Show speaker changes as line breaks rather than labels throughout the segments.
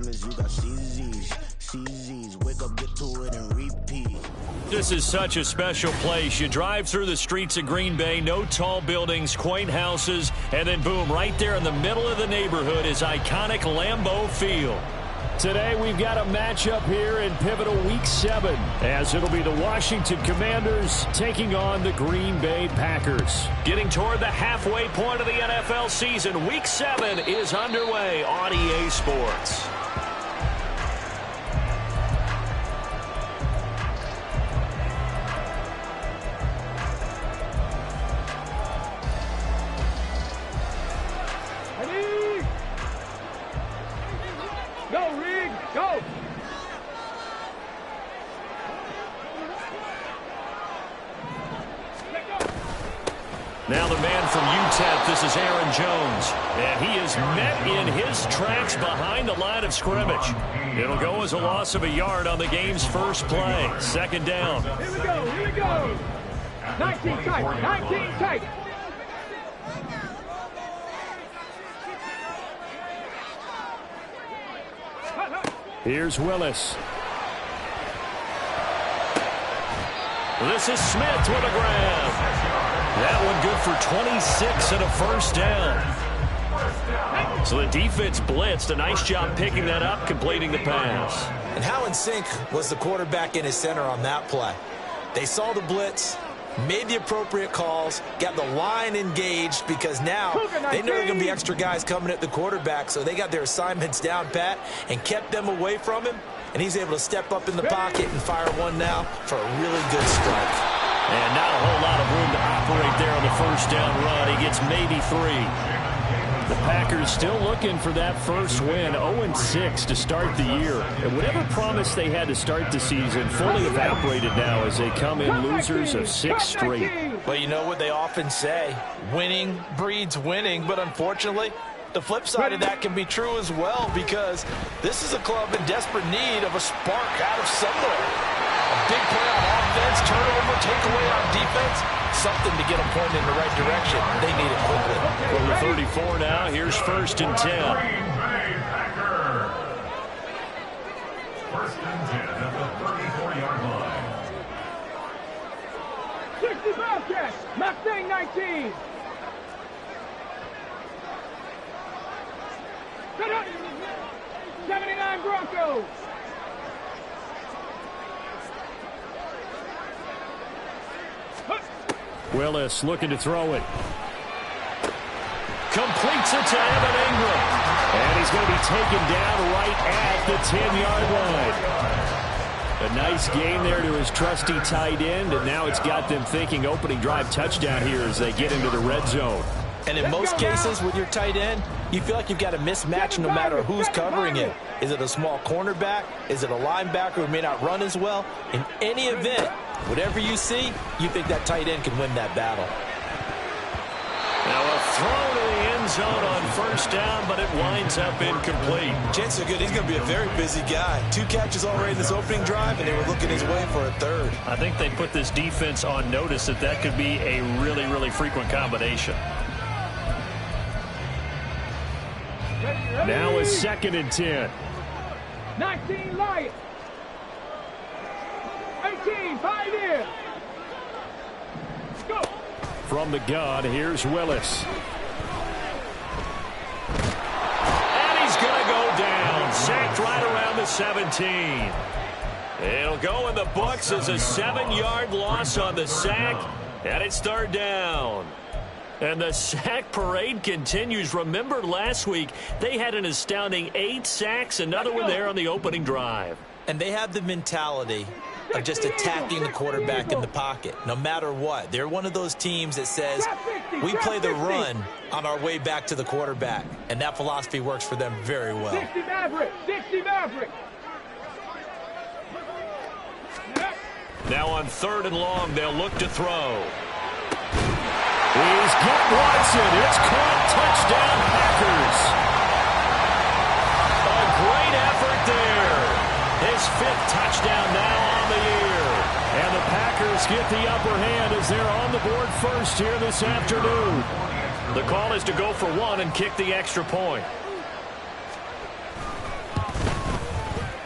diamonds, you got CZs. CZs, wake up, get to it, and repeat.
This is such a special place. You drive through the streets of Green Bay, no tall buildings, quaint houses, and then boom, right there in the middle of the neighborhood is iconic Lambeau Field. Today we've got a matchup here in pivotal Week 7, as it'll be the Washington Commanders taking on the Green Bay Packers. Getting toward the halfway point of the NFL season, Week 7 is underway on EA Sports. Now the man from UTEP, this is Aaron Jones. And he is met in his tracks behind the line of scrimmage. It'll go as a loss of a yard on the game's first play. Second down.
Here we go, here we go. 19 tight, 19 tight.
Here's Willis. This is Smith with a grab. That one good for 26 and a first down. So the defense blitzed. A nice job picking that up, completing the pass.
And how in sync was the quarterback and his center on that play? They saw the blitz, made the appropriate calls, got the line engaged, because now they know there are going to be extra guys coming at the quarterback, so they got their assignments down pat and kept them away from him, and he's able to step up in the pocket and fire one now for a really good strike.
And not a whole lot of room to operate there on the first down run. He gets maybe 3. The Packers still looking for that first win, 0-6 to start the year. And whatever promise they had to start the season fully evaporated now as they come in losers of 6 straight.
Well, you know what they often say, winning breeds winning, but unfortunately, the flip side of that can be true as well, because this is a club in desperate need of a spark out of somewhere. A big play on offense, turnover, takeaway on defense, something to get them pointed in the right direction. They need it quickly.
From the 34 now, here's first and 10.
First and 10 at the 34-yard line.
65 catch, Mustang 19. Cut up. 79 Broncos.
Willis looking to throw it. Completes it to Evan Ingram. And he's going to be taken down right at the 10-yard line. A nice gain there to his trusty tight end, and now it's got them thinking opening drive touchdown here as they get into the red zone.
And in most cases with your tight end, you feel like you've got a mismatch no matter who's covering it. Is it a small cornerback? Is it a linebacker who may not run as well? In any event, whatever you see, you think that tight end can win that battle.
Now a throw to the end zone on first down, but it winds up incomplete.
Chances are good he's going to be a very busy guy. 2 catches already in this opening drive, and they were looking his way for a third.
I think they put this defense on notice that that could be a really, really frequent combination. Now a second and 10.
19 Lions. 18, 5 in. Go.
From the gun, here's Willis. And he's going to go down. Sacked right around the 17. It'll go in the books as a 7-yard loss on the sack, and it's third down. And the sack parade continues. Remember last week, they had an astounding 8 sacks, another one there on the opening drive.
And they have the mentality of just attacking the quarterback in the pocket, no matter what. They're one of those teams that says, we play the run on our way back to the quarterback. And that philosophy works for them very well.
60 Maverick, 60 Maverick.
Now on third and long, they'll look to throw. He's got Watson. It's caught. Touchdown, Packers. A great effort there. His 5th touchdown now on the year. And the Packers get the upper hand as they're on the board first here this afternoon. The call is to go for 1 and kick the extra point.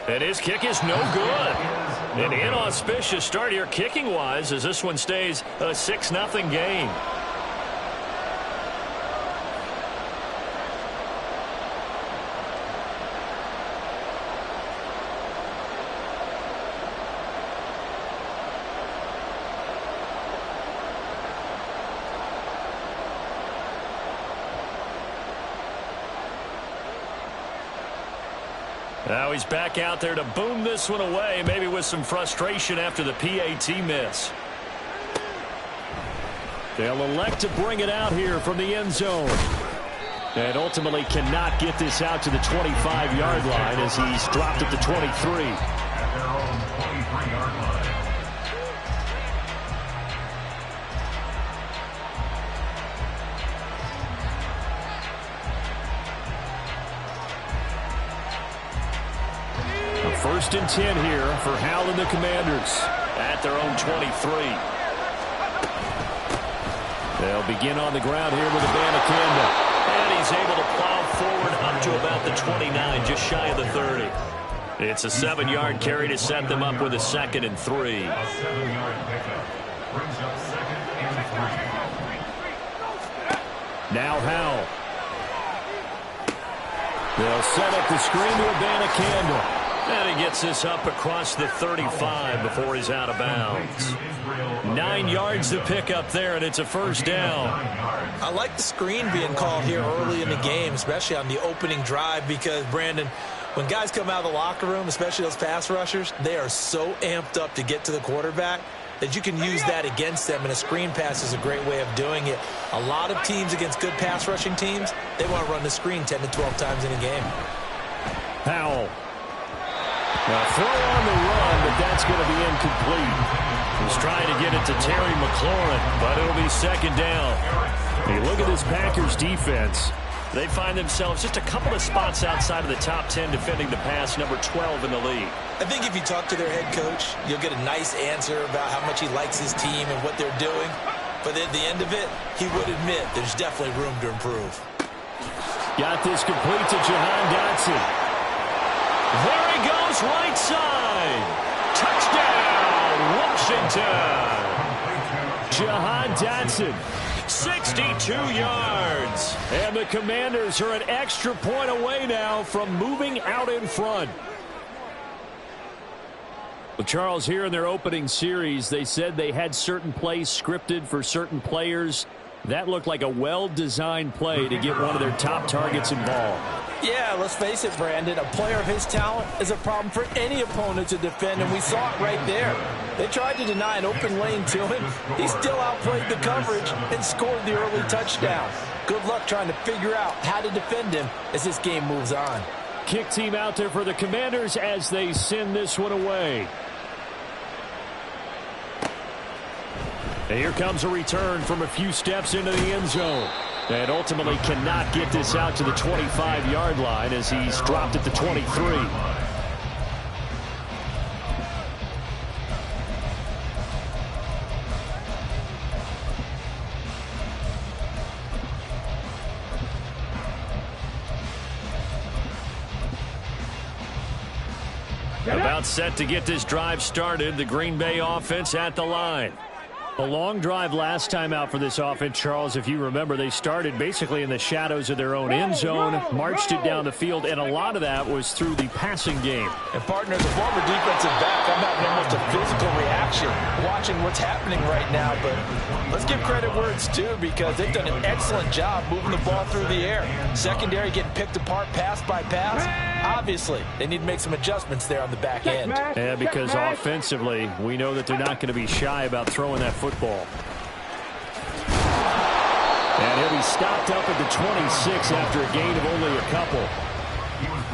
And his kick is no good. An inauspicious start here kicking-wise as this one stays a 6-0 game. Now he's back out there to boom this one away, maybe with some frustration after the PAT miss. They'll elect to bring it out here from the end zone. And ultimately cannot get this out to the 25-yard line as he's dropped at the 23.
At their own 23-yard line.
First and 10 here for Howell and the Commanders at their own 23. They'll begin on the ground here with Abanikanda. And he's able to plow forward up to about the 29, just shy of the 30. It's a 7-yard carry to set them up with a 2nd and 3.
A 7-yard pickup brings up 2nd and 3.
Now Howell. They'll set up the screen to Abanikanda. And he gets this up across the 35 before he's out of bounds. 9 yards to pick up there, and it's a first down.
I like the screen being called here early in the game, especially on the opening drive, because, Brandon, when guys come out of the locker room, especially those pass rushers, they are so amped up to get to the quarterback that you can use that against them, and a screen pass is a great way of doing it. A lot of teams against good pass rushing teams, they want to run the screen 10 to 12 times in a game.
Howell. Now throw on the run, but that's going to be incomplete. He's trying to get it to Terry McLaurin, but it'll be 2nd down. Hey, look at this Packers defense. They find themselves just a couple of spots outside of the top 10 defending the pass, number 12 in the league.
I think if you talk to their head coach, you'll get a nice answer about how much he likes his team and what they're doing. But at the end of it, he would admit there's definitely room to improve.
Got this complete to Jahan Dotson. There he goes, right side. Touchdown, Washington. Jahan Dotson, 62 yards. And the Commanders are an extra point away now from moving out in front. Well, Charles, here in their opening series, they said they had certain plays scripted for certain players. That looked like a well-designed play to get one of their top targets involved.
Yeah, let's face it, Brandon. A player of his talent is a problem for any opponent to defend, and we saw it right there. They tried to deny an open lane to him. He still outplayed the coverage and scored the early touchdown. Good luck trying to figure out how to defend him as this game moves on.
Kick team out there for the Commanders as they send this one away. And here comes a return from a few steps into the end zone. And ultimately cannot get this out to the 25-yard line as he's dropped at the 23. About set to get this drive started. The Green Bay offense at the line. A long drive last time out for this offense, Charles. If you remember, they started basically in the shadows of their own end zone, marched it down the field, and a lot of that was through the passing game.
And, partner, the former defensive back, I'm having almost a physical reaction watching what's happening right now. But let's give credit where it's due, because they've done an excellent job moving the ball through the air. Secondary getting picked apart pass by pass. Obviously, they need to make some adjustments there on the back end.
Yeah, because offensively, we know that they're not going to be shy about throwing that football. And he'll be stopped up at the 26 after a gain of only a couple.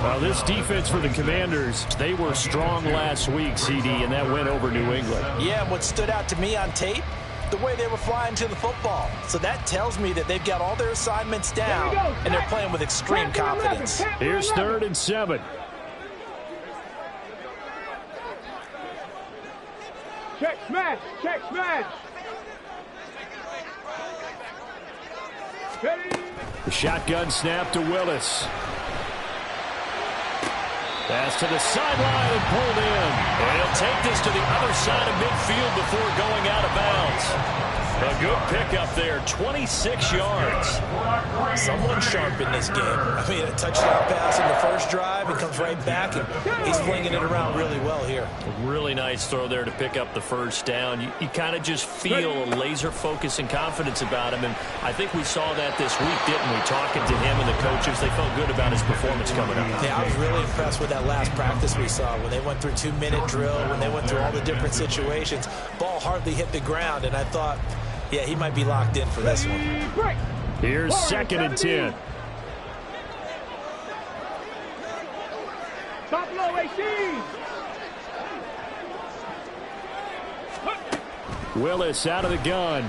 Well, this defense for the Commanders, they were strong last week, CD, and that went over New England.
Yeah, and what stood out to me on tape, the way they were flying to the football. So that tells me that they've got all their assignments down, and they're playing with extreme confidence.
Here's 3rd and 7.
Check smash, check smash.
The shotgun snap to Willis. Pass to the sideline and pulled in. And he'll take this to the other side of midfield before going out of bounds. A good pickup there, 26 yards.
Someone sharp in this game. I mean, a touchdown pass in the first drive. He comes right back, and he's flinging it around really well here.
A really nice throw there to pick up the first down. You kind of just feel a laser focus and confidence about him, and I think we saw that this week, didn't we? Talking to him and the coaches, they felt good about his performance coming up.
Yeah, I was really impressed with that last practice we saw when they went through 2-minute drill, when they went through all the different situations. Ball hardly hit the ground, and I thought, yeah, he might be locked in for this one.
Here's 2nd and 10.
Top low, 18.
Willis out of the gun.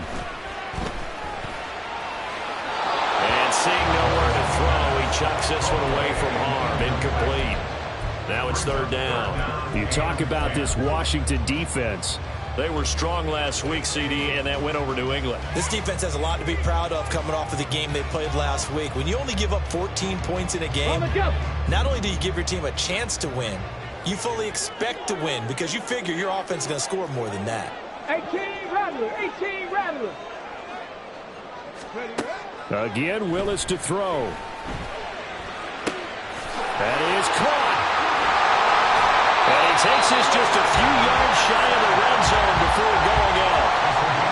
And seeing nowhere to throw, he chucks this one away from harm. Incomplete. Now it's 3rd down. You talk about this Washington defense. They were strong last week, CD, and that went over New England.
This defense has a lot to be proud of coming off of the game they played last week. When you only give up 14 points in a game, not only do you give your team a chance to win, you fully expect to win because you figure your offense is going to score more than that.
18 Rattler, 18 Rattler.
Again, Willis to throw. That is caught. And he takes this just a few yards shy of the red zone before going out.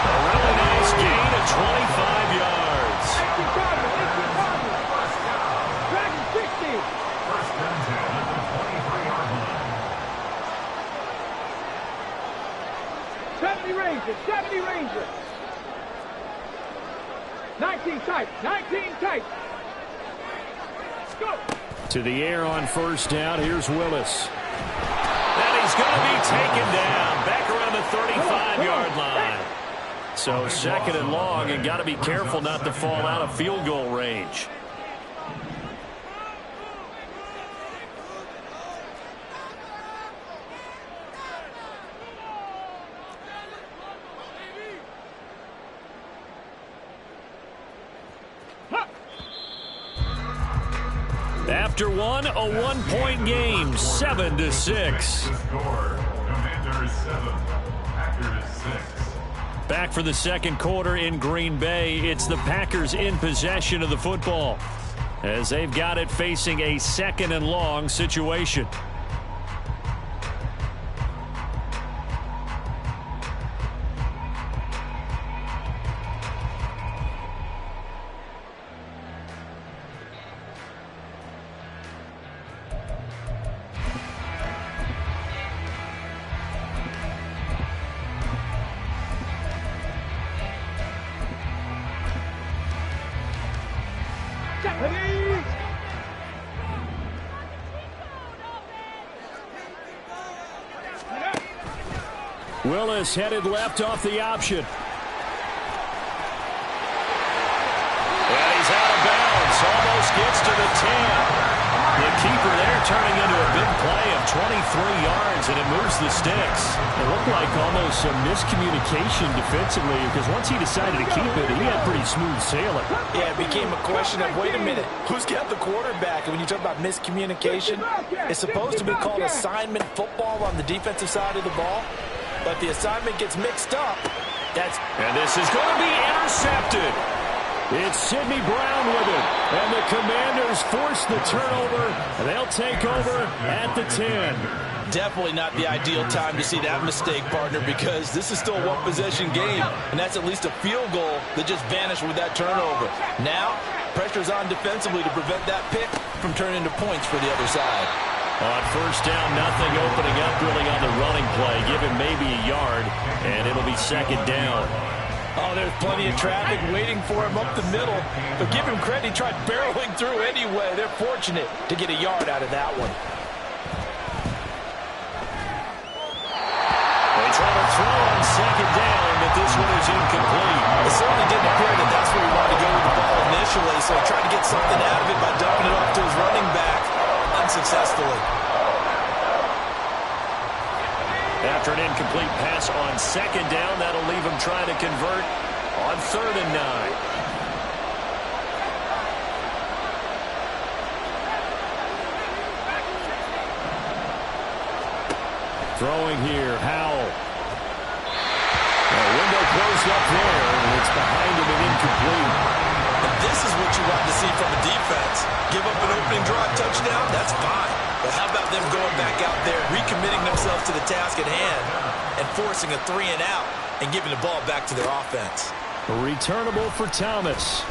A really nice gain of 25 yards.
70 Rangers, 70 Rangers. 19 tight, 19 tight. Go.
To the air on 1st down. Here's Willis. And he's going to be taken down back around the 35-yard line. So 2nd and long, and got to be careful not to fall out of field goal range. After one, a 1-point game, 7-6. Back for the 2nd quarter in Green Bay. It's the Packers in possession of the football as they've got it facing a 2nd and long situation. Willis headed left off the option. And he's out of bounds. Almost gets to the 10. The keeper there turning into a big play of 23 yards, and it moves the sticks. It looked like almost some miscommunication defensively because once he decided to keep it, he had pretty smooth sailing.
Yeah, it became a question of, wait a minute, who's got the quarterback? And when you talk about miscommunication, it's supposed to be called assignment football on the defensive side of the ball. But the assignment gets mixed up.
And this is going to be intercepted. It's Sidney Brown with it. And the Commanders force the turnover. They'll take over at the 10.
Definitely not the ideal time to see that mistake, partner, because this is still a one-possession game, and that's at least a field goal that just vanished with that turnover. Now, pressure's on defensively to prevent that pick from turning into points for the other side.
On 1st down, nothing opening up really on the running play. Give him maybe a yard, and it'll be 2nd down.
Oh, there's plenty of traffic waiting for him up the middle. But give him credit, he tried barreling through anyway. They're fortunate to get a yard out of that one.
They try to throw on 2nd down, but this one is incomplete.
It certainly didn't appear that that's where he wanted to go with the ball initially, so he tried to get something out of it by dumping it off to his running back unsuccessfully.
After an incomplete pass on 2nd down, that'll leave him trying to convert on 3rd and 9. Throwing here, Howell. The window closed up there, and it's behind him and incomplete.
And this is what you want to see from a defense. Give up an opening drive touchdown, that's fine. But how about them going back out there, recommitting themselves to the task at hand, and forcing a 3-and-out and giving the ball back to their offense.
Returnable for Thomas.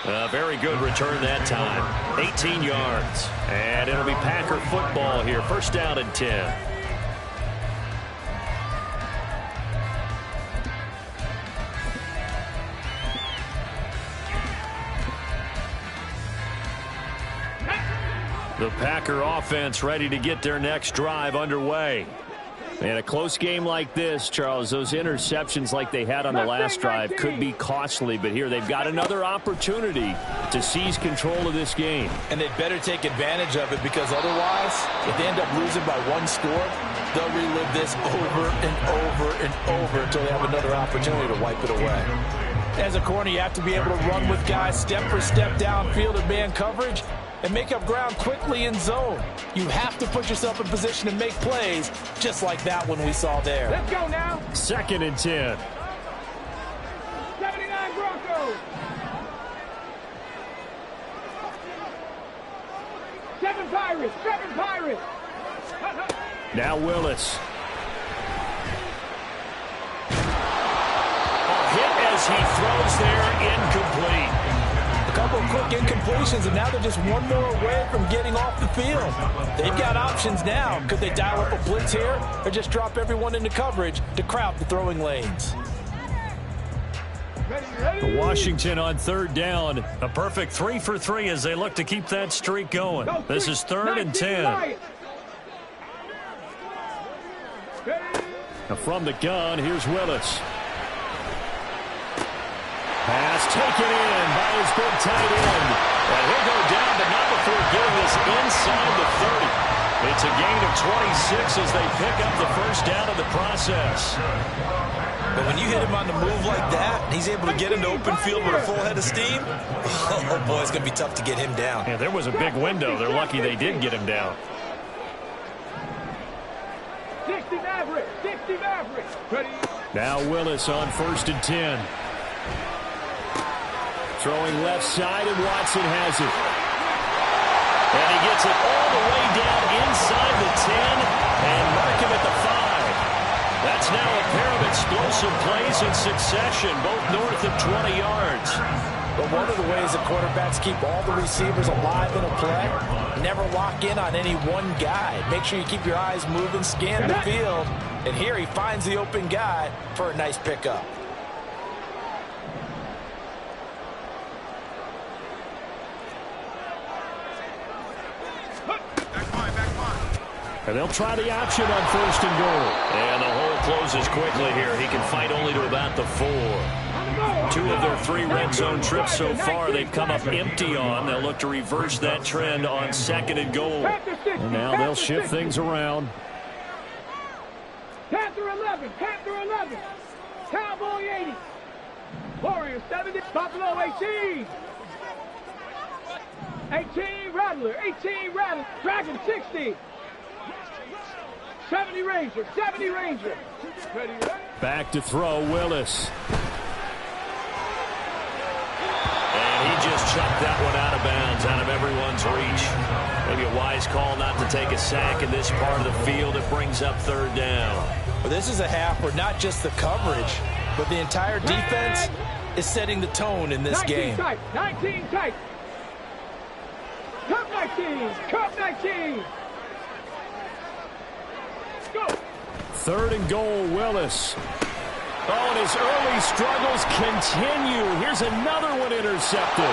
A very good return that time. 18 yards. And it'll be Packer football here. First down and 10. The Packer offense ready to get their next drive underway. In a close game like this, Charles, those interceptions like they had on the last drive could be costly, but here they've got another opportunity to seize control of this game.
And they'd better take advantage of it, because otherwise, if they end up losing by one score, they'll relive this over and over and over until they have another opportunity to wipe it away. As a corner, you have to be able to run with guys step for step downfield in man coverage and make up ground quickly in zone. You have to put yourself in position to make plays, just like that one we saw there.
Let's go now.
Second and 10.
79 Broncos. 7 Pirates. 7 Pirates.
Now Willis. A hit as he throws there, incomplete.
A couple of quick incompletions, and now they're just one more away from getting off the field. They've got options now. Could they dial up a blitz here, or just drop everyone into coverage to crowd the throwing lanes?
Washington on third down. A perfect 3 for 3 as they look to keep that streak going. This is third and 10. Now from the gun, here's Willis. Pass taken in by his big tight end. And he'll go down, but not before getting this inside the 30. It's a gain of 26 as they pick up the first down of the process.
But when you hit him on the move like that, he's able to get into open field with a full head of steam. Oh, boy, it's going to be tough to get him down.
Yeah, there was a big window. They're lucky they did get him down.
60 Maverick. 60 Maverick. Ready.
Now Willis on first and 10. Throwing left side, and Watson has it. And he gets it all the way down inside the 10 and mark him at the 5. That's now a pair of explosive plays in succession, both north of 20 yards.
But one of the ways the quarterbacks keep all the receivers alive in a play, never lock in on any one guy. Make sure you keep your eyes moving, scan the field. And here he finds the open guy for a nice pickup.
And they'll try the option on first and goal. And the hole closes quickly here. He can fight only to about the 4. 2 of their 3 red zone trips so far they've come up empty on. They'll look to reverse that trend on second and goal. And now they'll shift things around.
Panther 11. Panther 11. Cowboy 80. Warriors 70. Buffalo 18. 18 Rattler. 18 Rattler. Dragon 60. 70 Ranger. 70 Ranger. Ready, ready.
Back to throw, Willis. And he just chucked that one out of bounds, out of everyone's reach. Maybe a wise call not to take a sack in this part of the field. It brings up third down.
Well, this is a half where not just the coverage, but the entire defense is setting the tone in this
19
game.
Tight. 19 tight. Cup 19. Cup 19. Go.
Third and goal, Willis. Oh, and his early struggles continue. Here's another one intercepted.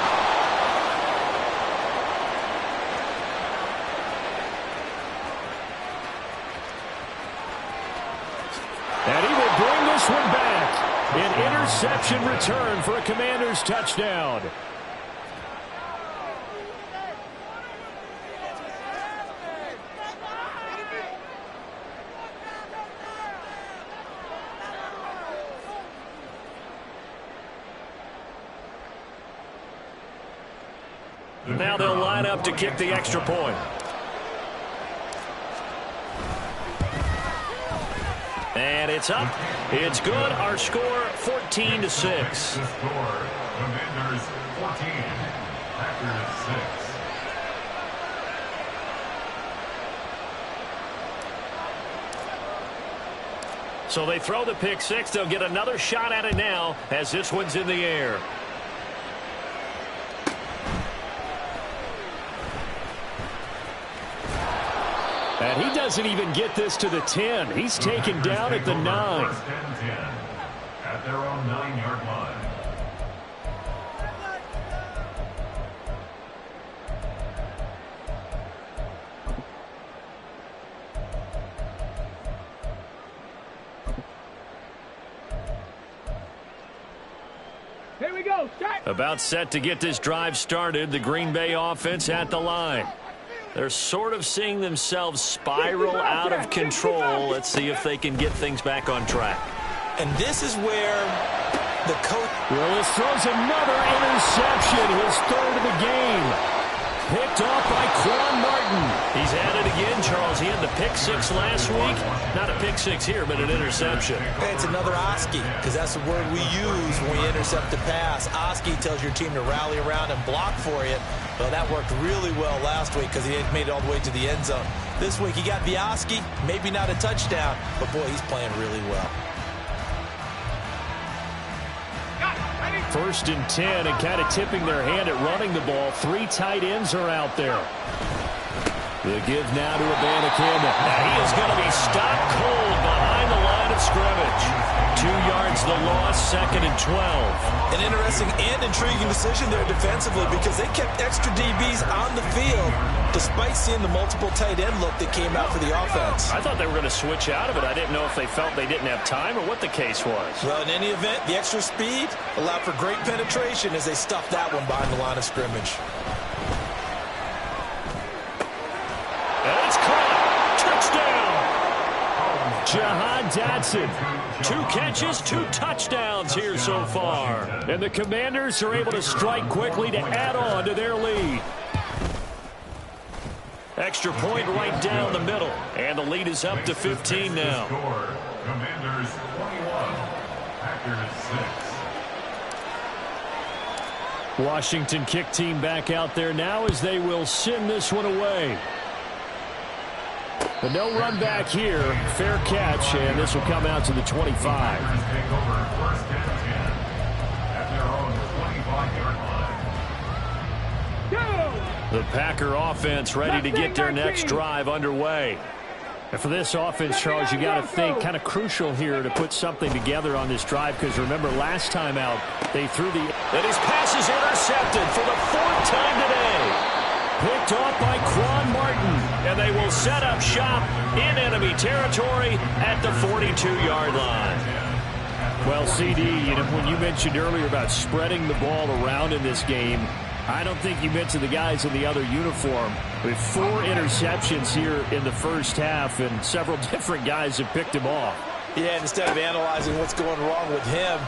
And he will bring this one back. An interception return for a Commanders touchdown. Now they'll line up to kick the extra point. And it's up. It's good. Our score, 14-6.
The score, Commanders 14, Packers 6.
So they throw the pick six. They'll get another shot at it now as this one's in the air. And he doesn't even get this to the 10. He's taken down at the 9.
First and 10 at their own 9-yard line.
Here we go. Shot.
About set to get this drive started. The Green Bay offense at the line. They're sort of seeing themselves spiral out of control. Let's see if they can get things back on track.
And this is where the coach...
Willis throws another interception, his third of the game. Picked off by Quan Martin. He's at it again, Charles. He had the pick six last week. Not a pick six here, but an interception.
It's another Oski, because that's the word we use when we intercept a pass. Oski tells your team to rally around and block for you. Well, that worked really well last week because he had made it all the way to the end zone. This week he got the Oski, maybe not a touchdown, but boy, he's playing really well.
First and 10, and kind of tipping their hand at running the ball. 3 tight ends are out there. The give now to Abanikanda. Now he is going to be stopped cold behind the line of scrimmage. 2 yards the loss, 2nd and 12.
An interesting and intriguing decision there defensively because they kept extra DBs on the field despite seeing the multiple tight end look that came out for the offense.
I thought they were going to switch out of it. I didn't know if they felt they didn't have time or what the case was.
Well, in any event, the extra speed allowed for great penetration as they stuffed that one behind the line of scrimmage.
And it's caught. Touchdown. Jahan Dotson. 2 catches, 2 touchdowns here so far. And the Commanders are able to strike quickly to add on to their lead. Extra point right down the middle. And the lead is up to 15 now.
Score, Commanders 21, Packers 6.
Washington kick team back out there now as they will send this one away. But no run back here. Fair catch, and this will come out to the 25.
Packers take over first and 10 at their own 25-yard line.
The Packer offense ready to get their next drive underway. And for this offense, Charles, you got to think kind of crucial here to put something together on this drive because remember last time out they threw the... And his pass is intercepted for the 4th time today. Picked off by Quan Martin. And they will set up shop in enemy territory at the 42-yard line. Well, CD, when you mentioned earlier about spreading the ball around in this game, I don't think you mentioned the guys in the other uniform. With 4 interceptions here in the first half, and several different guys have picked him off.
Yeah, instead of analyzing what's going wrong with him,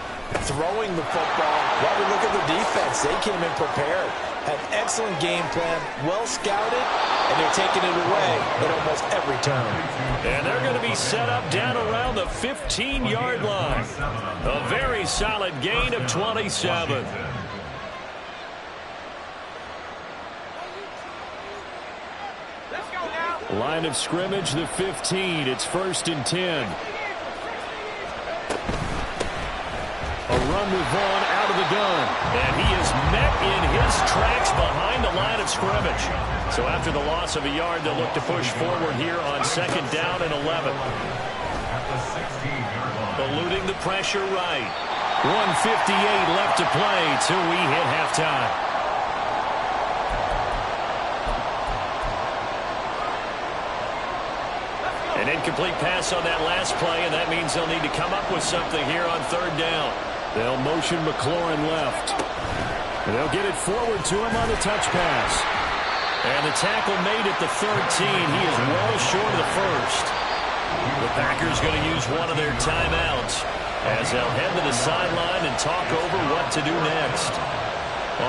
throwing the football, while we look at the defense, they came in prepared. Had excellent game plan, well scouted, and they're taking it away at almost every turn.
And they're going to be set up down around the 15-yard line. A very solid gain of 27. Line of scrimmage, the 15. It's 1st and 10. A run with Vaughn out of the gun. And he is met in his tracks behind the line of scrimmage. So after the loss of a yard, they'll look to push forward here on 2nd down and 11. Eluding the pressure right. 1:58 left to play till we hit halftime. An incomplete pass on that last play, and that means they'll need to come up with something here on 3rd down. They'll motion McLaurin left. And they'll get it forward to him on the touch pass. And the tackle made at the 13. He is well short of the 1st. The Packers going to use one of their timeouts as they'll head to the sideline and talk over what to do next.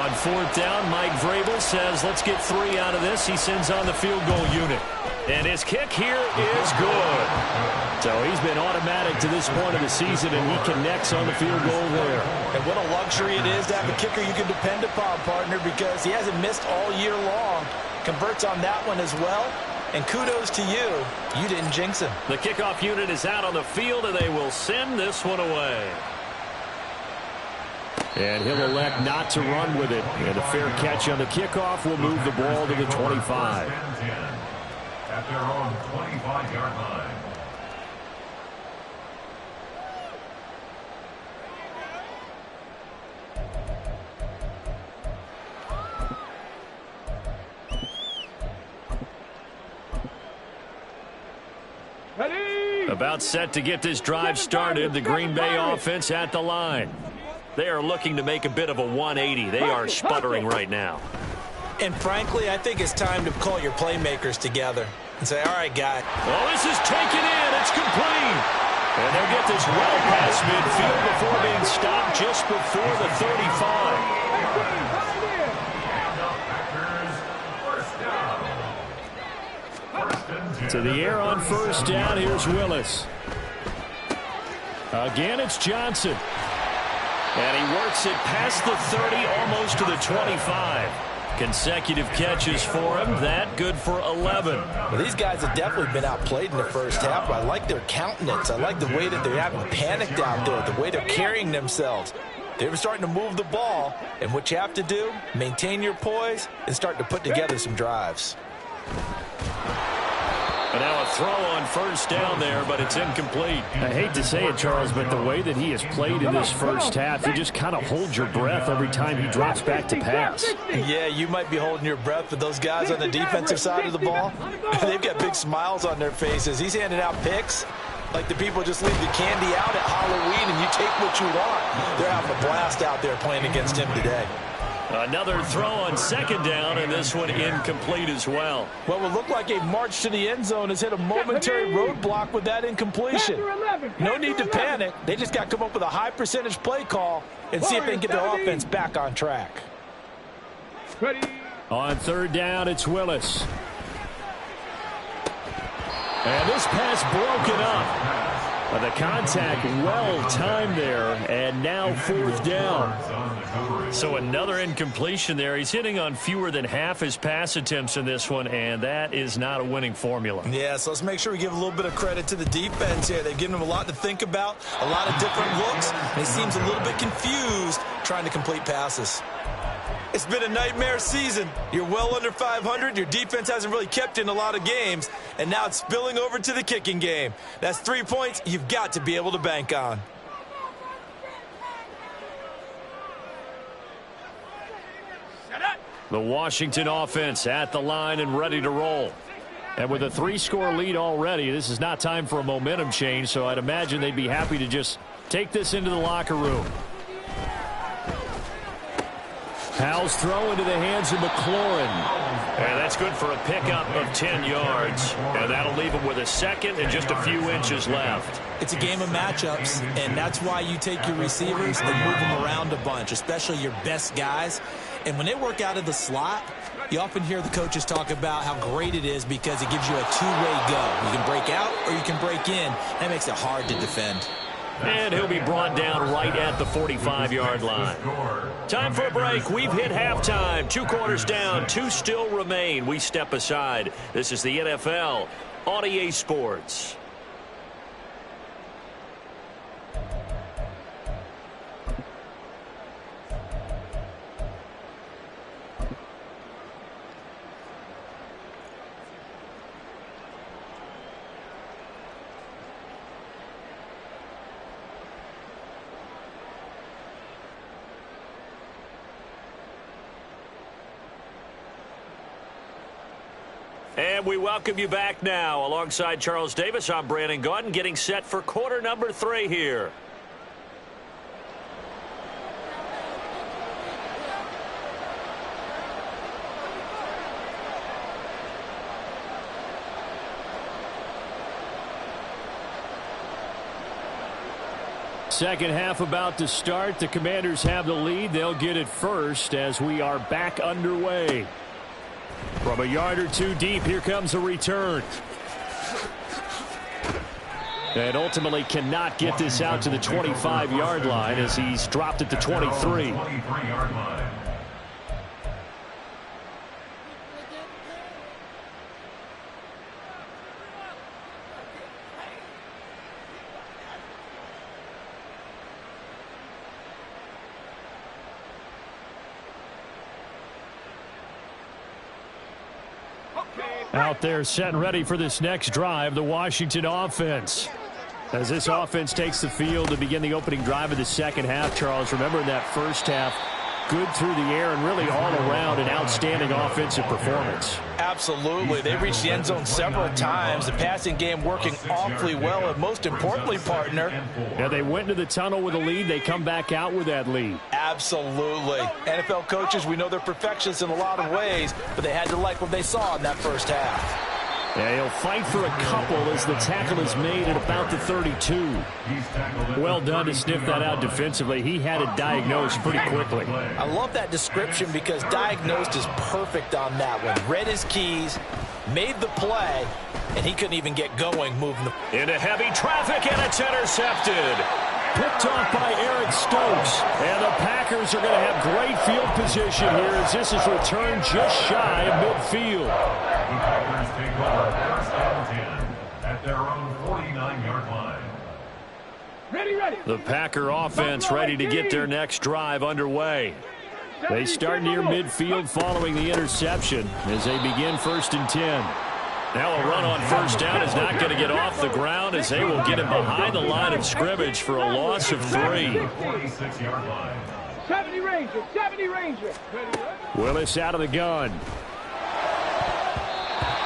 On 4th down, Mike Vrabel says, let's get 3 out of this. He sends on the field goal unit. And his kick here is good. So he's been automatic to this point of the season, and he connects on the field goal there.
And what a luxury it is to have a kicker you can depend upon, partner, because he hasn't missed all year long. Converts on that one as well. And kudos to you. You didn't jinx him.
The kickoff unit is out on the field, and they will send this one away. And he'll elect not to run with it. And a fair catch on the kickoff will move the ball to the 25.
At their own 25-yard line.
About set to get this drive started. The Green Bay offense at the line. They are looking to make a bit of a 180. They are sputtering right now.
And frankly, I think it's time to call your playmakers together and say, all right, guy.
Oh, this is taken in. It's complete. And they'll get this well past midfield before being stopped just before the 35. To the air on first down. Here's Willis. Again, it's Johnson. And he works it past the 30, almost to the 25. Consecutive catches for him. That good for 11.
Well, these guys have definitely been outplayed in the first half. I like their countenance. I like the way that they're having panicked out there, the way they're carrying themselves. They're starting to move the ball. And what you have to do, maintain your poise and start to put together some drives.
And now a throw on first down there, but it's incomplete. I hate to say it, Charles, but the way that he has played in this first half, you just kind of hold your breath every time he drops back to pass.
Yeah, you might be holding your breath, but those guys on the defensive side of the ball, they've got big smiles on their faces. He's handing out picks like the people just leave the candy out at Halloween and you take what you want. They're having a blast out there playing against him today.
Another throw on second down, and this one incomplete as well.
Well, it looked like a march to the end zone has hit a momentary roadblock with that incompletion. No need to panic. They just got to come up with a high percentage play call and see if they can get their offense back on track.
On third down, it's Willis. And this pass broken up. The contact well-timed there, and now fourth down. So another incompletion there. He's hitting on fewer than half his pass attempts in this one, and that is not a winning formula.
Yeah, so let's make sure we give a little bit of credit to the defense here. They've given him a lot to think about, a lot of different looks, and he seems a little bit confused trying to complete passes. It's been a nightmare season. You're well under 500. Your defense hasn't really kept you in a lot of games, and now it's spilling over to the kicking game. That's 3 points you've got to be able to bank on.
The Washington offense at the line and ready to roll. And with a 3-score lead already, this is not time for a momentum change, so I'd imagine they'd be happy to just take this into the locker room. Howell's throw into the hands of McLaurin. And that's good for a pickup of 10 yards. And that'll leave him with a second and just a few inches left.
It's a game of matchups, and that's why you take your receivers and move them around a bunch, especially your best guys. And when they work out of the slot, you often hear the coaches talk about how great it is because it gives you a two-way go. You can break out or you can break in. That makes it hard to defend.
And he'll be brought down right at the 45-yard line. Time for a break. We've hit halftime. 2 quarters down. 2 still remain. We step aside. This is the NFL on EA Sports. And we welcome you back now. Alongside Charles Davis, I'm Brandon Gaudin, getting set for quarter number 3 here. Second half about to start. The Commanders have the lead. They'll get it first as we are back underway. From a yard or two deep, here comes a return. And ultimately cannot get this out to the 25-yard line as he's dropped at the 23. Out there set and ready for this next drive, the Washington offense. As this offense takes the field to begin the opening drive of the second half, Charles, remember in that first half, good through the air and really all around an outstanding offensive performance.
Absolutely. They reached the end zone several times. The passing game working awfully well, and most importantly, partner.
Yeah, they went into the tunnel with a lead. They come back out with that lead.
Absolutely. NFL coaches, we know they're perfectionists in a lot of ways, but they had to like what they saw in that first half.
Yeah, he'll fight for a couple as the tackle is made at about the 32. Well done to sniff that out defensively. He had it diagnosed pretty quickly.
I love that description because diagnosed is perfect on that one. Read his keys, made the play, and he couldn't even get going moving the...
Into heavy traffic, and it's intercepted. Picked off by Eric Stokes. And the Packers are going to have great field position here as this is returned just shy of midfield.
The Packers take over first and 10 at their own 49-yard line.
Ready.
The Packer offense ready to get their next drive underway. They start near midfield following the interception as they begin first and 10. Now a run on first down is not going to get off the ground as they will get him behind the line of scrimmage for a loss of 3.
46-yard line.
70 Ranger.
Willis out of the gun.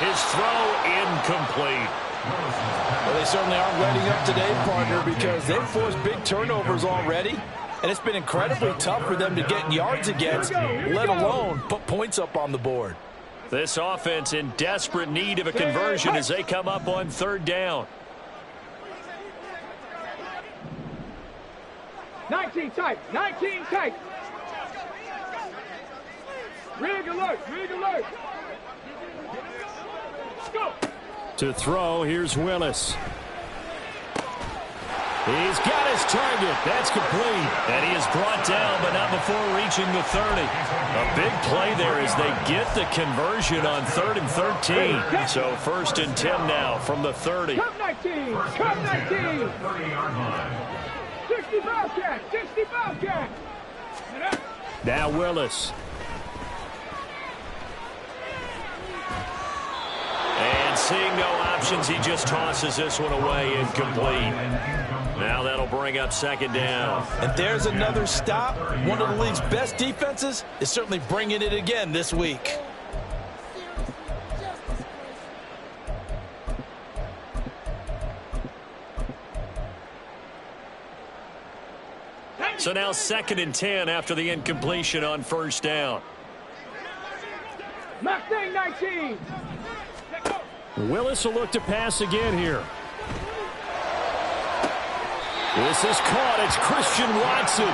His throw incomplete.
Well, they certainly aren't letting up today, partner, because they've forced big turnovers already, and it's been incredibly tough for them to get yards against, let alone put points up on the board.
This offense in desperate need of a conversion as they come up on third down.
19 tight. Rig alert. Go.
To throw, here's Willis. He's got his target. That's complete. And he is brought down, but not before reaching the 30. A big play there as they get the conversion on 3rd and 13. So first and 10 now from the 30.
Come 19.
30-yard line.
60 Bobcat.
Now Willis. And seeing no options, he just tosses this one away, incomplete. Now that'll bring up second down.
And there's another stop. One of the league's best defenses is certainly bringing it again this week.
So now second and 10 after the incompletion on first down.
Mustang 19.
Willis will look to pass again here. This is caught. It's Christian Watson.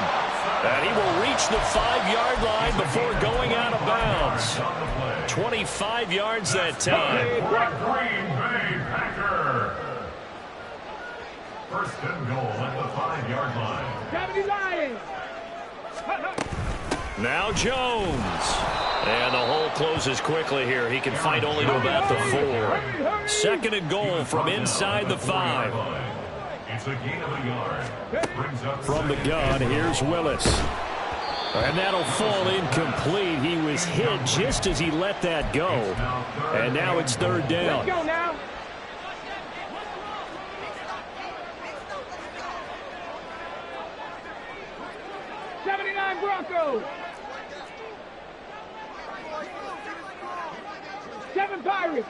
And he will reach the 5-yard line before going out of bounds. 25 yards that time.
Green Bay Packer. First and goal at the 5-yard line.
70 Lions.
Now Jones. And the hole closes quickly here. He can fight only to about the 4. Second and goal from inside the 5.
It's a gain of a yard.
From the gun, here's Willis. And that'll fall incomplete. He was hit just as he let that go. And now it's third down.
Let's go now. Broncos. 7 Pirates.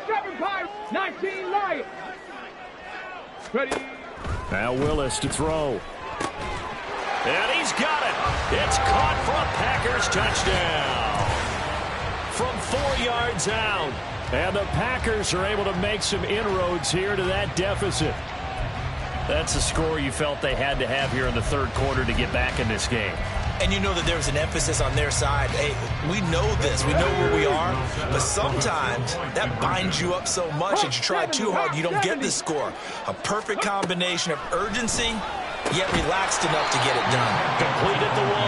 19 Lions. Ready.
Now Willis to throw. And he's got it. It's caught for a Packers touchdown. From 4 yards out. And the Packers are able to make some inroads here to that deficit. That's a score you felt they had to have here in the third quarter to get back in this game.
And you know that there's an emphasis on their side. Hey, we know this. We know where we are. But sometimes that binds you up so much that you try too hard, you don't get the score. A perfect combination of urgency, yet relaxed enough to get it done.
Complete at the 1.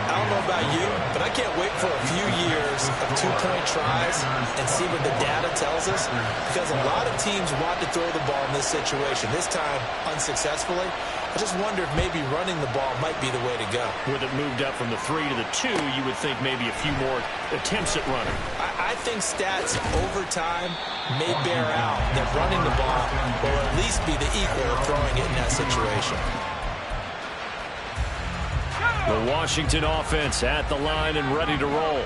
I don't know about you, but I can't wait for a few years of two-point tries and see what the data tells us, because a lot of teams want to throw the ball in this situation. This time, unsuccessfully. I just wonder if maybe running the ball might be the way to go.
With it moved up from the 3 to the 2, you would think maybe a few more attempts at running.
I think stats over time may bear out that running the ball will at least be the equal of throwing it in that situation.
The Washington offense at the line and ready to roll.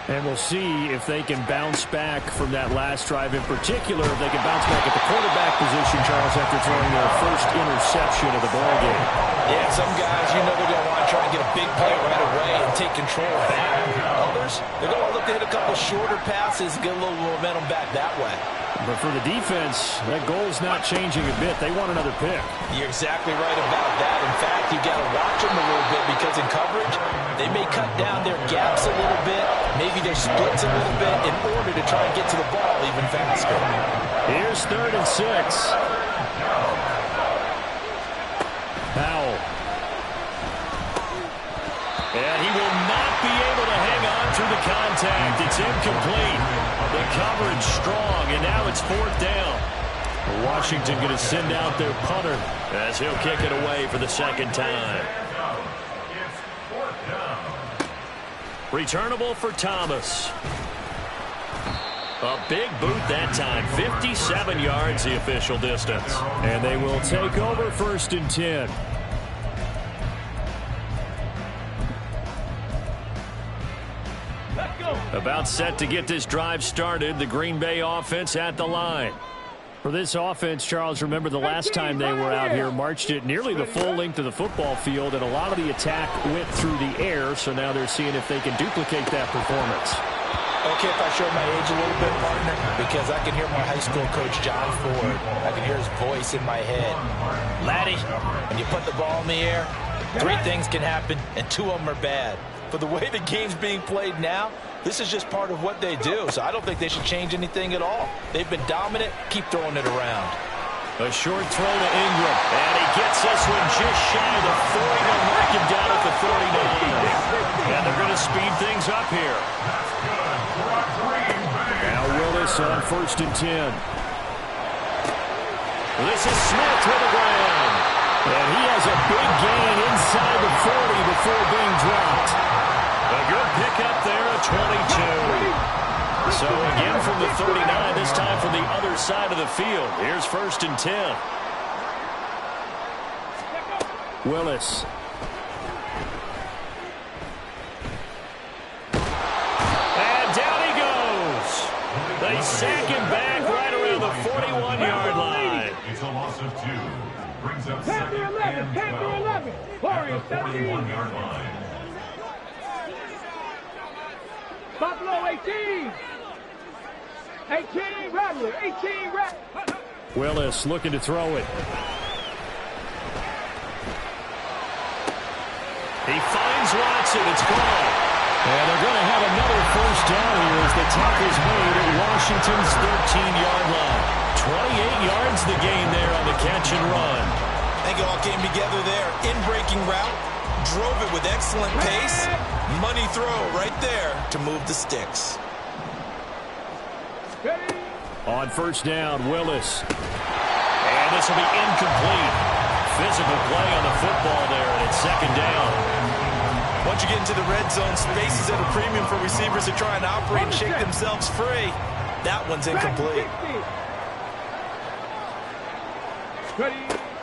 And we'll see if they can bounce back from that last drive in particular. If they can bounce back at the quarterback position, Charles, after throwing their first interception of the ballgame.
Yeah, some guys, you know they're going to want to try and get a big play right away and take control back. Others, they're going to look to hit a couple shorter passes and get a little momentum back that way.
But for the defense, that goal's not changing a bit. They want another pick.
You're exactly right about that. In fact, you got to watch them a little bit, because in coverage, they may cut down their gaps a little bit, maybe their splits a little bit, in order to try and get to the ball even faster.
Here's 3rd and 6. Powell.
And he will not be able to hang on through the contact. It's incomplete. The coverage strong, and now it's 4th down.
Washington going to send out their punter
as he'll kick it away for the 2nd time. Returnable for Thomas. A big boot that time. 57 yards the official distance.
And they will take over 1st and 10.
About set to get this drive started. The Green Bay offense at the line.
For this offense, Charles, remember the last time they were out here, marched it nearly the full length of the football field, and a lot of the attack went through the air, so now they're seeing if they can duplicate that performance.
Okay, if I show my age a little bit, partner, because I can hear my high school coach, John Ford. I can hear his voice in my head. Laddie, when you put the ball in the air, 3 things can happen, and 2 of them are bad. For the way the game's being played now, this is just part of what they do, so I don't think they should change anything at all. They've been dominant. Keep throwing it around.
A short throw to Ingram, and he gets this one just shy of the 40. They'll knock him down at the 39. And they're going to speed things up here.
Now Willis on 1st and 10.
This is Smith to the ground.
And he has a big gain inside the 40 before being dropped.
A good pickup there at 22. So again from the 39, this time from the other side of the field. Here's 1st and 10.
Willis.
And down he goes. They sack him back right around the 41-yard line.
It's a loss of 2. Brings up
10 to 11, 10 to 11. Warriors,
41-yard line.
Buffalo 18. 18, Rattler, 18, Rattler.
Willis looking to throw it.
He finds Watson. It's gone.
And they're going to have another 1st down here as the tackle's made at Washington's 13-yard line. 28 yards the gain there on the catch and run.
I think it all came together there. In-breaking route, drove it with excellent pace. Money throw right there to move the sticks.
On 1st down, Willis.
And this will be incomplete. Physical play on the football there, and it's 2nd down.
Once you get into the red zone, space is at a premium for receivers to try and operate and shake themselves free. That one's incomplete.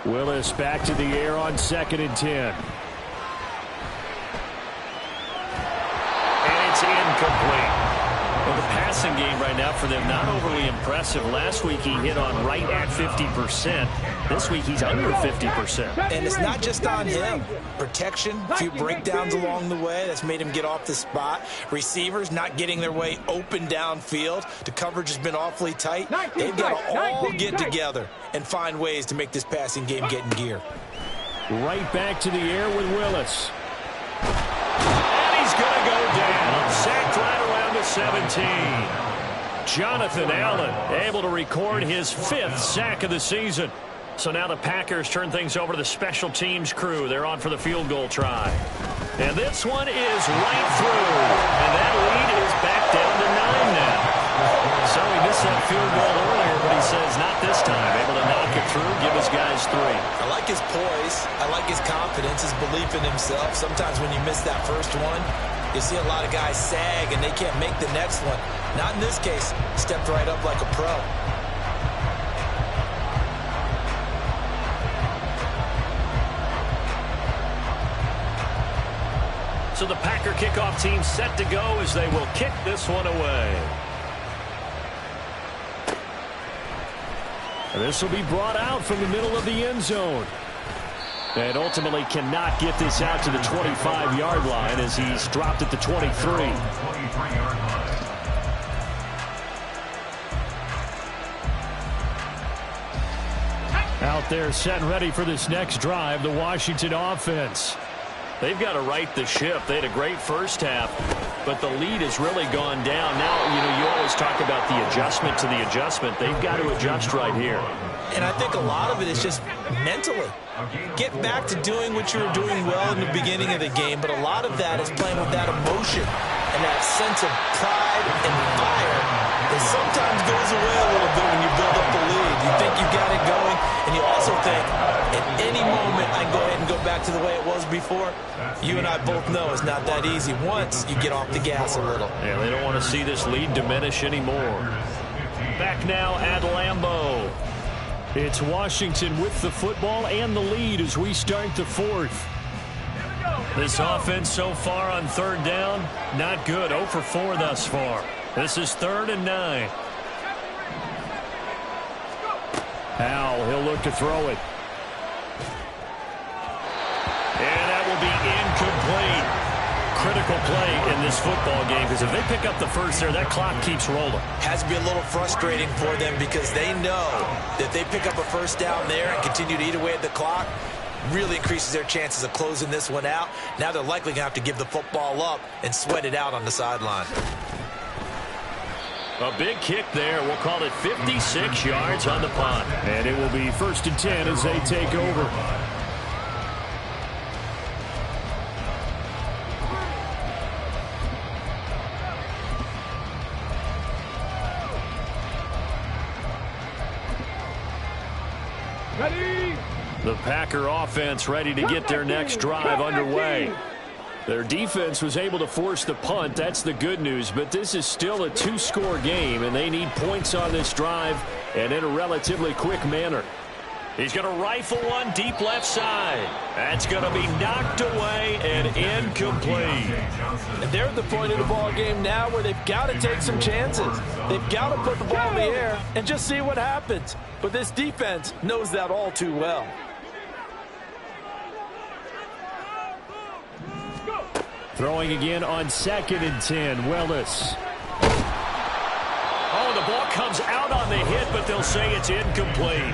Willis back to the air on 2nd and 10.
And it's incomplete. Well, the passing game right now for them, not overly impressive. Last week he hit on right at 50%. This week he's under 50%.
And it's not just on him. Protection, a few breakdowns along the way. That's made him get off the spot. Receivers not getting their way open downfield. The coverage has been awfully tight. They've got to all get together and find ways to make this passing game get in gear.
Right back to the air with Willis.
17. Jonathan Allen able to record his 5th sack of the season. So now the Packers turn things over to the special teams crew. They're on for the field goal try. And this one is right through. And that lead is back down to 9 now. So he missed that field goal earlier, but he says not this time. Able to knock it through, give his guys 3.
I like his poise. I like his confidence, his belief in himself. Sometimes when you miss that first one, you see a lot of guys sag and they can't make the next one. Not in this case. Stepped right up like a pro.
So the Packer kickoff team set to go as they will kick this one away. This will be brought out from the middle of the end zone. And ultimately cannot get this out to the 25-yard line as he's dropped at the 23. Out there set and ready for this next drive, the Washington offense. They've got to right the ship. They had a great first half, but the lead has really gone down. Now, you always talk about the adjustment to the adjustment. They've got to adjust right here.
And I think a lot of it is just mentally. Get back to doing what you were doing well in the beginning of the game, but a lot of that is playing with that emotion and that sense of pride and fire that sometimes goes away a little bit when you build up the lead. You think you got it going, and you also think at any moment I can go ahead and go back to the way it was before. You and I both know it's not that easy once you get off the gas a little.
Yeah, they don't want to see this lead diminish anymore. Back now at Lambeau. It's Washington with the football and the lead as we start the 4th. This offense so far on 3rd down, not good. 0 for 4 thus far. This is 3rd and 9. Howell, he'll look to throw it. And that will be incomplete. Critical play in this football game because if they pick up the first there, that clock keeps rolling.
Has to be a little frustrating for them because they know that they pick up a first down there and continue to eat away at the clock, really increases their chances of closing this one out. Now they're likely going to have to give the football up and sweat it out on the sideline.
A big kick there. We'll call it 56 yards on the punt.
And it will be 1st and 10 as they take over.
Ready?
The Packer offense ready to get their next drive underway. Their defense was able to force the punt. That's the good news. But this is still a 2-score game, and they need points on this drive and in a relatively quick manner.
He's going to rifle one deep left side. That's going to be knocked away and incomplete.
And they're at the point of the ball game now where they've got to take some chances. They've got to put the ball in the air and just see what happens. But this defense knows that all too well.
Throwing again on 2nd and 10, Willis.
Oh, the ball comes out on the hit, but they'll say it's incomplete.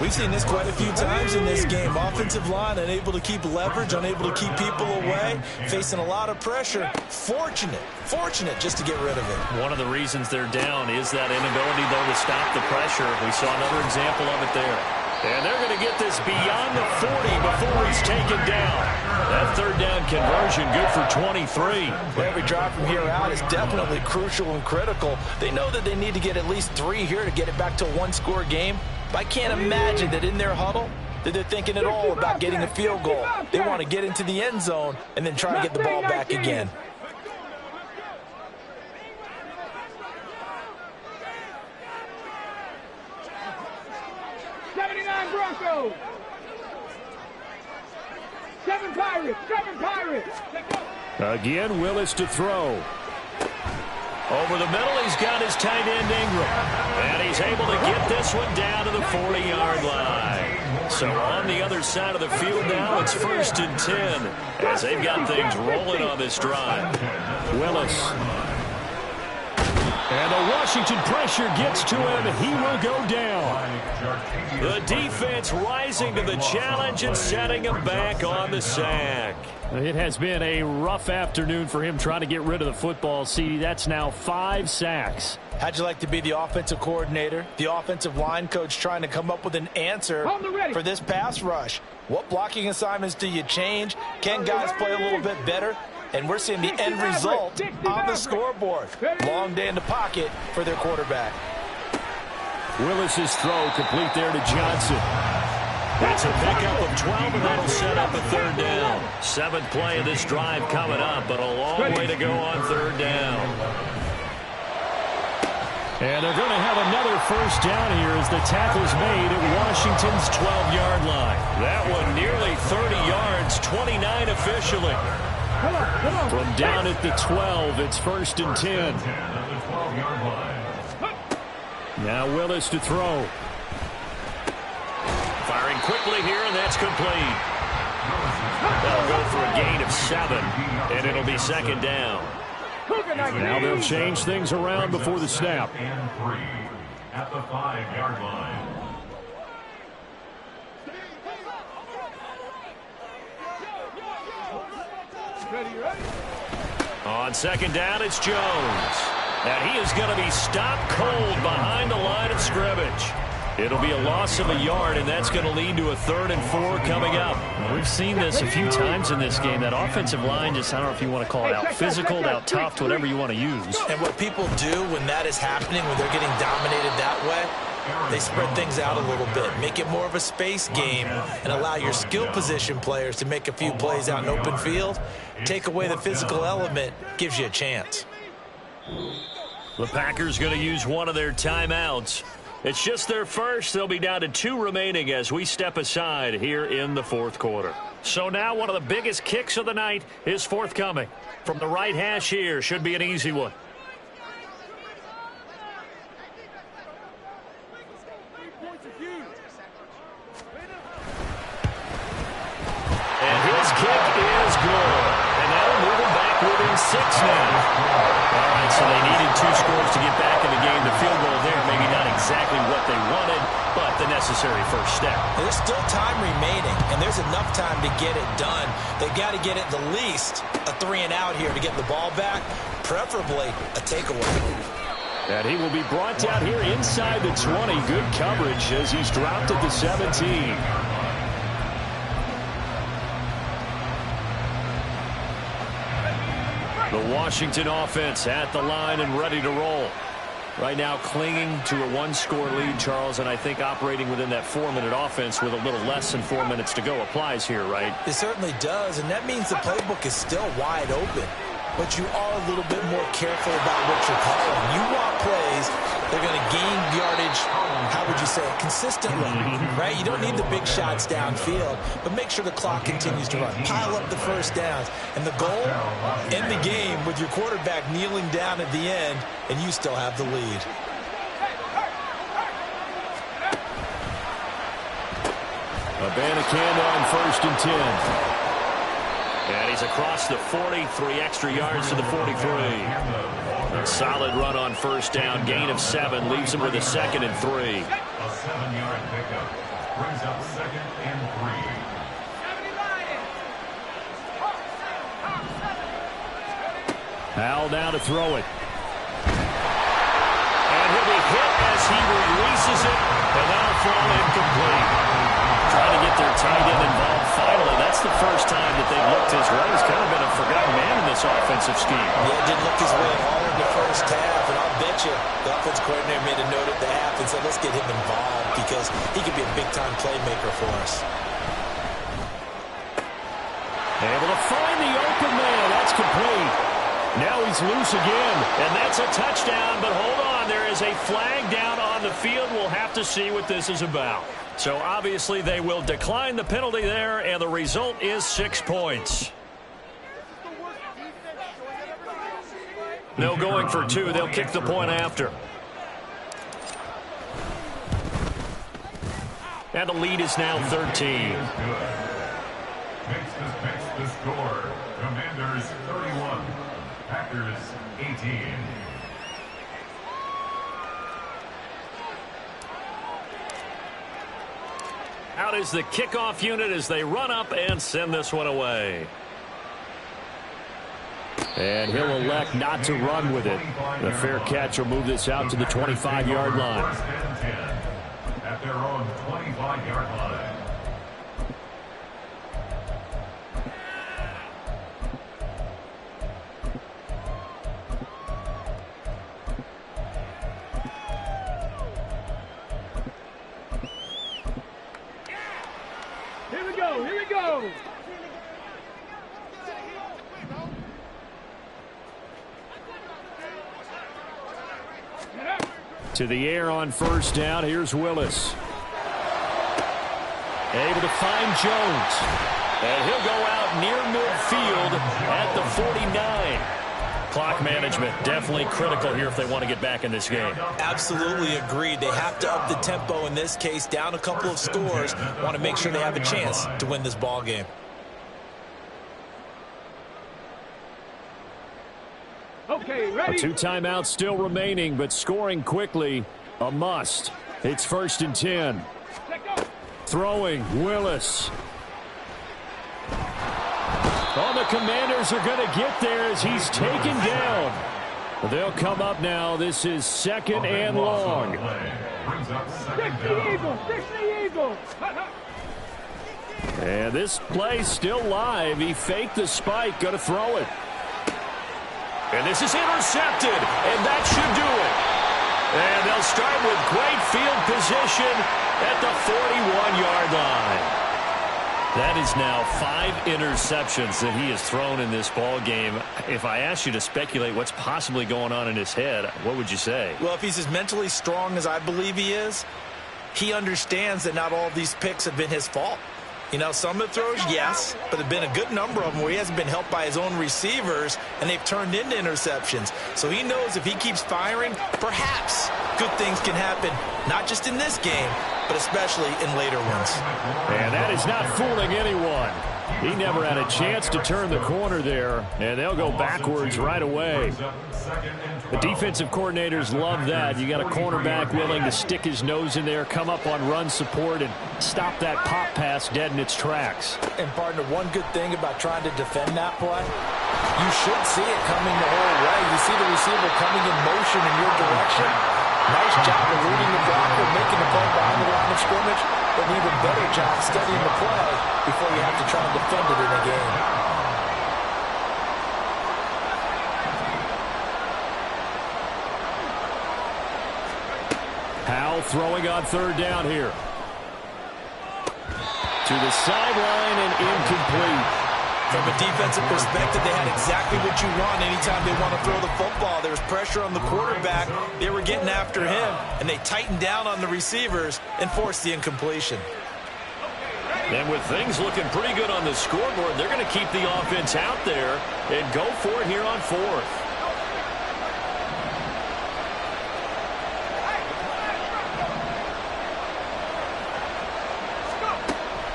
We've seen this quite a few times in this game. Offensive line unable to keep leverage, unable to keep people away, facing a lot of pressure. Fortunate just to get rid of it.
One of the reasons they're down is that inability, though, to stop the pressure. We saw another example of it there. And they're going to get this beyond the 40 before he's taken down. That 3rd down conversion good for 23.
Every drive from here out is definitely crucial and critical. They know that they need to get at least 3 here to get it back to a 1-score game. But I can't imagine that in their huddle that they're thinking at all about getting a field goal. They want to get into the end zone and then try to get the ball back again.
Broncos. 7 Pirates.
Again, Willis to throw.
Over the middle, he's got his tight end Ingram. And he's able to get this one down to the 40-yard line. So on the other side of the field now, it's 1st and 10 as they've got things rolling on this drive.
Willis.
And the Washington pressure gets to him. He will go down. The defense rising to the challenge and setting him back on the sack.
It has been a rough afternoon for him trying to get rid of the football. See, that's now 5 sacks.
How'd you like to be the offensive coordinator, the offensive line coach trying to come up with an answer for this pass rush? What blocking assignments do you change? Can guys play a little bit better? And we're seeing the end result on the scoreboard. Long day in the pocket for their quarterback.
Willis's throw complete there to Johnson. It's a pickup of 12, and that'll set up a 3rd down. 7th play of this drive coming up, but a long way to go on 3rd down. And they're going to have another 1st down here as the tackle's made at Washington's 12-yard line. That one nearly 30 yards, 29 officially. From down at the 12, it's 1st and 10. Now Willis to throw. Firing quickly here, and that's complete. That'll go for a gain of 7, and it'll be 2nd down. Now they'll change things around before the snap.
And 3 at the 5-yard line.
On 2nd down, it's Jones. And he is going to be stopped cold behind the line of scrimmage. It'll be a loss of a yard, and that's going to lead to a 3rd and 4 coming up.
Well, we've seen this a few times in this game. That offensive line just, I don't know if you want to call it out physical, out tough, whatever you want to use.
And what people do when that is happening, when they're getting dominated that way, they spread things out a little bit, make it more of a space game, and allow your skill position players to make a few plays out in open field. Take away the physical element, gives you a chance.
The Packers going to use one of their timeouts. It's just their first. They'll be down to 2 remaining as we step aside here in the 4th quarter. So now one of the biggest kicks of the night is forthcoming. From the right hash here, should be an easy one. And his kick is good. And that'll move him back within 6 now. All right, so they needed 2 scores to get back in the game. The field goal there, maybe not exactly what they wanted, but the necessary first step.
There's still time remaining, and there's enough time to get it done. They've got to get it the least a 3 and out here to get the ball back, preferably a takeaway.
And he will be brought down here inside the 20. Good coverage as he's dropped at the 17. The Washington offense at the line and ready to roll. Right now clinging to a 1-score lead, Charles, and I think operating within that 4-minute offense with a little less than 4 minutes to go applies here, right?
It certainly does, and that means the playbook is still wide open. But you are a little bit more careful about what you're calling. You want plays they're going to gain yardage, how would you say it, consistently, right? You don't need the big shots downfield, but make sure the clock continues to run. Pile up the first downs. And the goal, end the game with your quarterback kneeling down at the end, and you still have the lead.
Abanikanda on 1st and 10. And he's across the 40, 3 extra yards to the 43. A solid run on 1st down, gain of 7, leaves him with a 2nd and 3.
A 7-yard pickup brings up 2nd and 3.
Howell now to throw it. And he'll be hit as he releases it, and that'll fall incomplete. Trying to get their tight end involved finally. That's the first time that they've looked his way. He's kind of been a forgotten man in this offensive scheme.
Yeah, didn't look his way at all in the first half, and I'll bet you the offensive coordinator made a note at the half and said, let's get him involved because he could be a big-time playmaker for us.
Able to find the open man. That's complete. Now he's loose again, and that's a touchdown, but hold on. There is a flag down on the field. We'll have to see what this is about. So obviously they will decline the penalty there, and the result is 6 points. No going for 2. They'll kick the point after. And the lead is now 13.
Makes the score. Commanders 31, Packers 18.
Out is the kickoff unit as they run up and send this one away.
And he'll elect not to run with it. The fair catch will move this out to the 25-yard line.
At their own 25-yard line.
Here we go, here we go.
To the air on first down. Here's Willis.
Able to find Jones. And he'll go out near midfield at the 49. Clock management definitely critical here if they want to get back in this game.
Absolutely agreed. They have to up the tempo in this case, down a couple of scores. Want to make sure they have a chance to win this ball game.
Okay, ready.
2 timeouts still remaining, but scoring quickly, a must. It's 1st and 10. Throwing, Willis. Oh, the Commanders are going to get there as he's taken down. They'll come up now. This is 2nd and long.
60 Eagles, 60 Eagles.
And this play's still live. He faked the spike, going to throw it.
And this is intercepted, and that should do it. And they'll start with great field position at the 41-yard line. That is now 5 interceptions that he has thrown in this ball game. If I asked you to speculate what's possibly going on in his head, what would you say?
Well, if he's as mentally strong as I believe he is, he understands that not all of these picks have been his fault. You know, some of the throws, yes, but there have been a good number of them where he hasn't been helped by his own receivers, and they've turned into interceptions. So he knows if he keeps firing, perhaps good things can happen, not just in this game, but especially in later ones.
And that is not fooling anyone. He never had a chance to turn the corner there, and they'll go backwards right away. The defensive coordinators love that. You got a cornerback willing to stick his nose in there, come up on run support, and stop that pop pass dead in its tracks.
And partner, one good thing about trying to defend that play, you should see it coming the whole way. You see the receiver coming in motion in your direction. Nice job eluding the blocker, making the play behind the line of scrimmage, but an even better job studying the play before you have to try and defend it in a game.
Powell throwing on 3rd down here. To the sideline and incomplete.
From a defensive perspective, they had exactly what you want anytime they want to throw the football. There was pressure on the quarterback. They were getting after him, and they tightened down on the receivers and forced the incompletion.
And with things looking pretty good on the scoreboard, they're going to keep the offense out there and go for it here on 4th.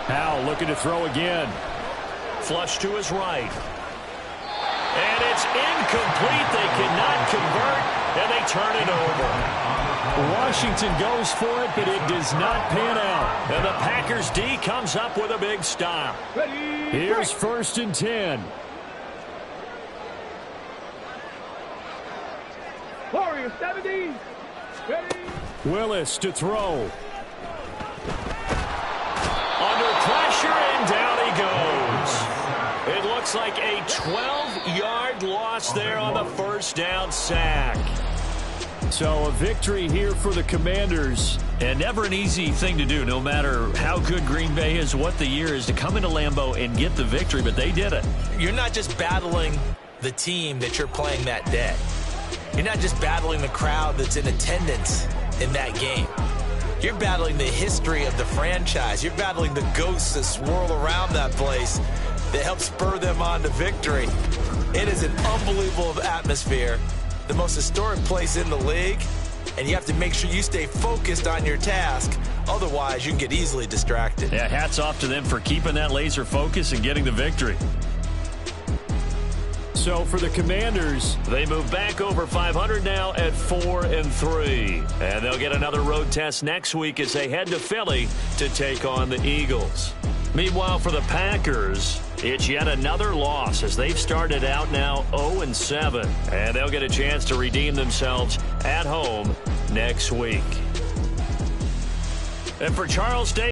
Powell looking to throw again.
Flush to his right. And it's incomplete. They cannot convert, and they turn it over.
Washington goes for it, but it does not pan out.
And the Packers D comes up with a big stop.
Here's 1st and 10.
Warriors 70. Ready.
Willis to throw.
Under pressure, and down he goes. It looks like a 12-yard loss there on the 1st down sack.
So a victory here for the Commanders.
And never an easy thing to do, no matter how good Green Bay is, what the year is, to come into Lambeau and get the victory, but they did it.
You're not just battling the team that you're playing that day. You're not just battling the crowd that's in attendance in that game. You're battling the history of the franchise. You're battling the ghosts that swirl around that place that help spur them on to victory. It is an unbelievable atmosphere, the most historic place in the league, and you have to make sure you stay focused on your task. Otherwise, you can get easily distracted.
Yeah, hats off to them for keeping that laser focus and getting the victory.
So for the Commanders, they move back over 500 now at 4-3. And they'll get another road test next week as they head to Philly to take on the Eagles. Meanwhile, for the Packers, it's yet another loss as they've started out now 0-7. And they'll get a chance to redeem themselves at home next week. And for Charles Davis,